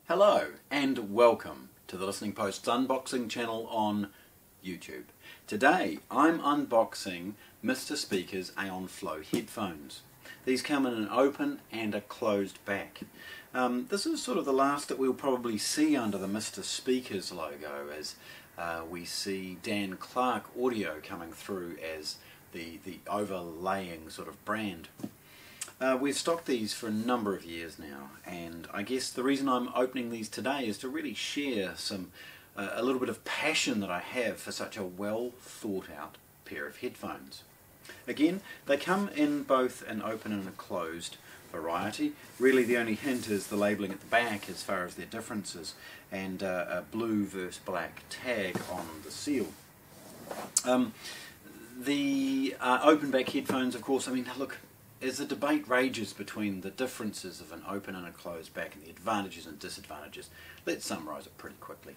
Hello and welcome to the Listening Post's unboxing channel on YouTube. Today I'm unboxing MrSpeakers AEON Flow headphones. These come in an open and a closed back. This is sort of the last that we'll probably see under the MrSpeakers logo, as we see Dan Clark Audio coming through as the overlaying sort of brand. We've stocked these for a number of years now, and I guess the reason I'm opening these today is to really share a little bit of passion that I have for such a well thought out pair of headphones. Again, they come in both an open and a closed variety. Really the only hint is the labelling at the back as far as their differences, and a blue versus black tag on the seal. The open back headphones, of course, I mean, look, as the debate rages between the differences of an open and a closed back and the advantages and disadvantages, let's summarise it pretty quickly.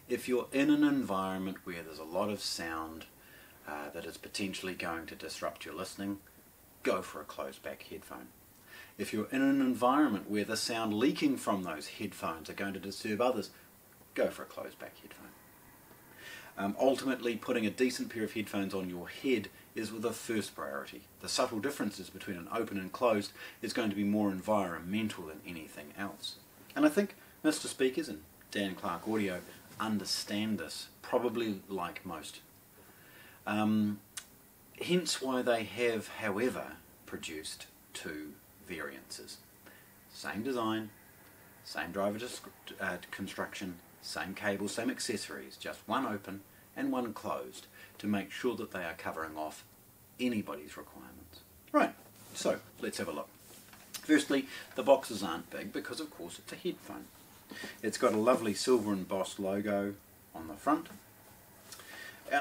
If you're in an environment where there's a lot of sound that is potentially going to disrupt your listening, go for a closed back headphone. If you're in an environment where the sound leaking from those headphones are going to disturb others, go for a closed back headphone. Ultimately, putting a decent pair of headphones on your head is the first priority. The subtle differences between an open and closed is going to be more environmental than anything else. And I think MrSpeakers and Dan Clark Audio understand this, probably like most. Hence why they have, however, produced two variances. Same design, same driver construction, same cables, same accessories, just one open and one closed to make sure that they are covering off anybody's requirements. Right, so let's have a look. Firstly, the boxes aren't big because of course it's a headphone. It's got a lovely silver embossed logo on the front.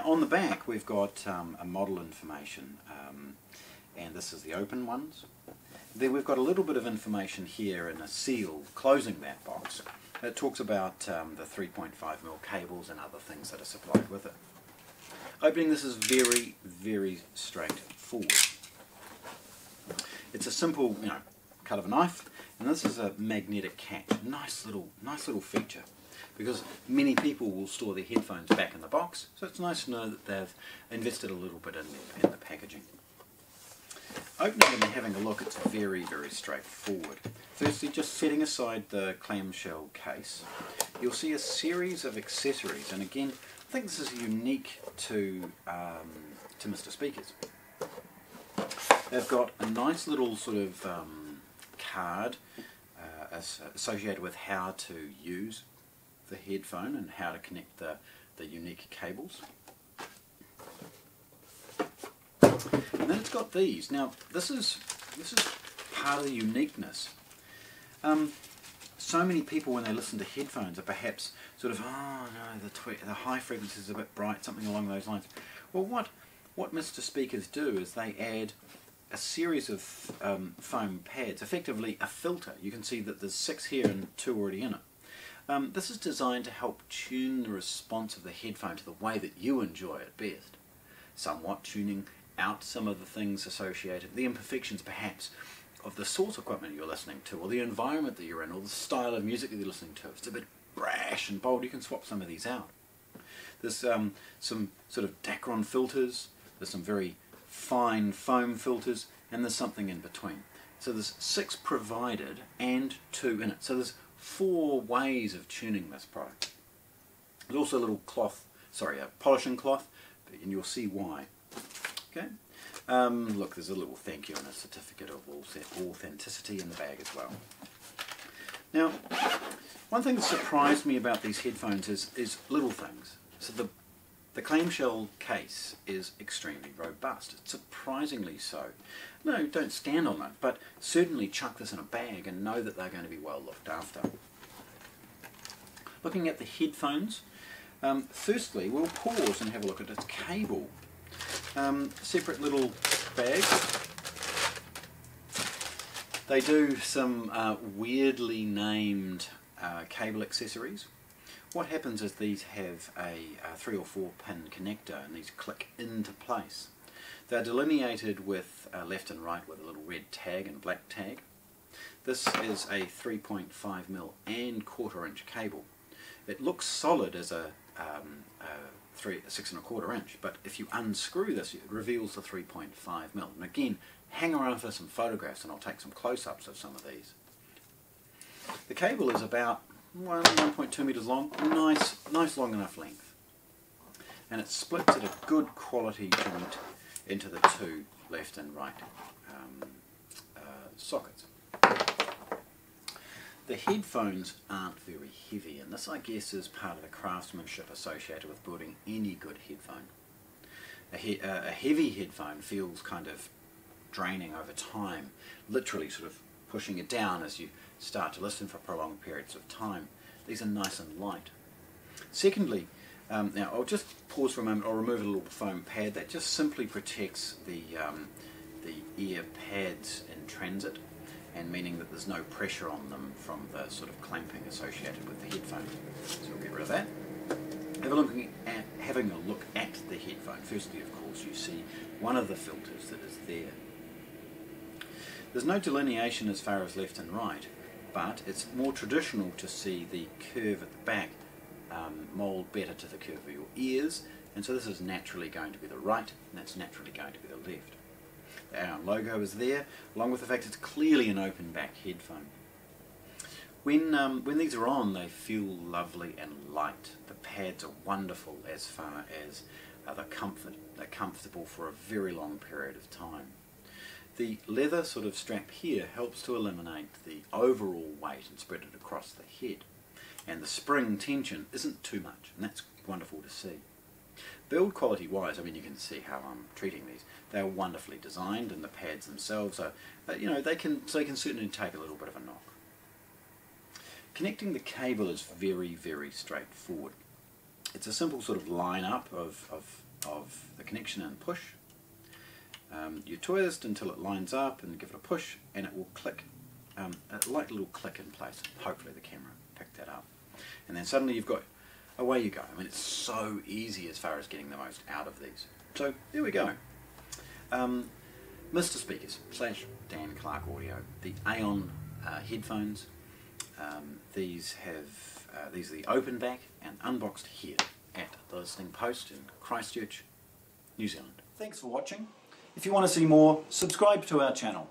On the back we've got a model information, and this is the open ones. Then we've got a little bit of information here in a seal closing that box. It talks about the 3.5mm cables and other things that are supplied with it. Opening this is very, very straightforward. It's a simple, cut of a knife, and this is a magnetic catch. Nice little feature, because many people will store their headphones back in the box, so it's nice to know that they've invested a little bit in the packaging. Opening and having a look, it's very, very straightforward. Firstly, just setting aside the clamshell case, you'll see a series of accessories, and again, I think this is unique to MrSpeakers. They've got a nice little sort of card associated with how to use the headphone and how to connect the unique cables. And then it's got these. Now this is part of the uniqueness. So many people when they listen to headphones are perhaps sort of, oh no, the high frequency is a bit bright, something along those lines. Well, what MrSpeakers do is they add a series of foam pads, effectively a filter. You can see that there's 6 here and 2 already in it. This is designed to help tune the response of the headphone to the way that you enjoy it best. Somewhat tuning out some of the things associated, the imperfections perhaps, of the source equipment you're listening to, or the environment that you're in, or the style of music that you're listening to. If it's a bit brash and bold, you can swap some of these out. There's some sort of Dacron filters, there's some very fine foam filters, and there's something in between. So there's 6 provided and 2 in it. So there's 4 ways of tuning this product. There's also a little cloth, a polishing cloth, and you'll see why. Okay. Look, there's a little thank you and a certificate of authenticity in the bag as well. Now, one thing that surprised me about these headphones is little things. So the clamshell case is extremely robust. It's surprisingly so. No, don't stand on it, but certainly chuck this in a bag and know that they're going to be well looked after. Looking at the headphones, firstly we'll pause and have a look at its cable. Separate little bags. They do some weirdly named cable accessories. What happens is these have a 3 or 4 pin connector, and these click into place. They're delineated with left and right with a little red tag and black tag. This is a 3.5mm and 1/4 inch cable. It looks solid as a 6 1/4 inch, but if you unscrew this, it reveals the 3.5mm. And again, hang around for some photographs and I'll take some close-ups of some of these. The cable is about 1.2 meters long, nice long enough length. And it splits at a good quality joint into the two left and right sockets. The headphones aren't very heavy, and this I guess is part of the craftsmanship associated with building any good headphone. A heavy headphone feels kind of draining over time, literally sort of pushing it down as you start to listen for prolonged periods of time. These are nice and light. Secondly, now I'll just pause for a moment. I'll remove a little foam pad that just simply protects the ear pads in transit, and meaning that there's no pressure on them from the sort of clamping associated with the headphone. So we'll get rid of that. Having a look at the headphone. Firstly, of course, you see one of the filters that is there. There's no delineation as far as left and right, but it's more traditional to see the curve at the back mould better to the curve of your ears, and so this is naturally going to be the right, and that's naturally going to be the left. The Aeon logo is there, along with the fact it's clearly an open back headphone. When these are on, they feel lovely and light. The pads are wonderful as far as the comfort. They're comfortable for a very long period of time. The leather sort of strap here helps to eliminate the overall weight and spread it across the head. And the spring tension isn't too much, and that's wonderful to see. Build quality wise, I mean, you can see how I'm treating these. They are wonderfully designed, and the pads themselves are, they can certainly take a little bit of a knock. Connecting the cable is very, very straightforward. It's a simple sort of line up of the connection and push. You twist until it lines up and give it a push, and it will click, a light little click in place. Hopefully the camera picked that up. And then suddenly you've got, away you go. I mean, it's so easy as far as getting the most out of these. So there we go. MrSpeakers /Dan Clark Audio, the Aeon headphones. These are the open back and unboxed here at the listening post in Christchurch, New Zealand. Thanks for watching. If you want to see more, subscribe to our channel.